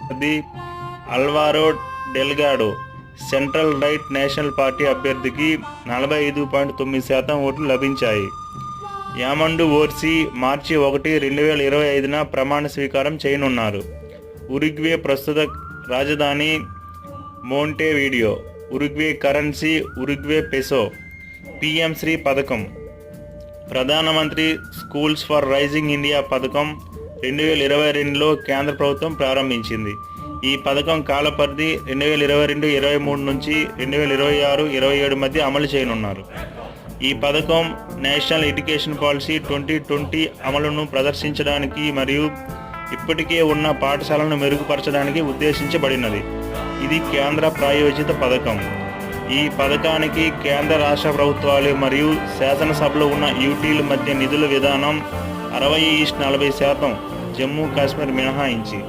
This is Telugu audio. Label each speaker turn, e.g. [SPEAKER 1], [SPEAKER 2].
[SPEAKER 1] అభ్యర్థి అల్వారో డెల్గాడో సెంట్రల్ రైట్ నేషనల్ పార్టీ అభ్యర్థికి 45.9% ఓట్లు లభించాయి. యామండు ఓర్సీ మార్చి 1, 2025న ప్రమాణ స్వీకారం చేయనున్నారు. ఉరుగ్వే ప్రస్తుత రాజధాని Montevideo. Uruguay currency Uruguay peso. PM Shri పథకం. ప్రధానమంత్రి స్కూల్స్ ఫర్ రైజింగ్ ఇండియా పథకం 2022లో కేంద్ర ప్రభుత్వం ప్రారంభించింది. ఈ పథకం కాలపరిధి 2022-23 నుంచి 2026-27 మధ్య అమలు చేయనున్నారు. ఈ పథకం నేషనల్ ఎడ్యుకేషన్ పాలసీ 2020 అమలును ప్రదర్శించడానికి మరియు ఇప్పటికే ఉన్న పాఠశాలను మెరుగుపరచడానికి ఉద్దేశించబడినది. ఇది కేంద్ర ప్రాయోజిత పథకం. ఈ పథకానికి కేంద్ర రాష్ట్ర ప్రభుత్వాలు మరియు శాసనసభలో ఉన్న యూటీల మధ్య నిధుల విధానం 60:40%, జమ్మూ కాశ్మీర్ మినహాయించి.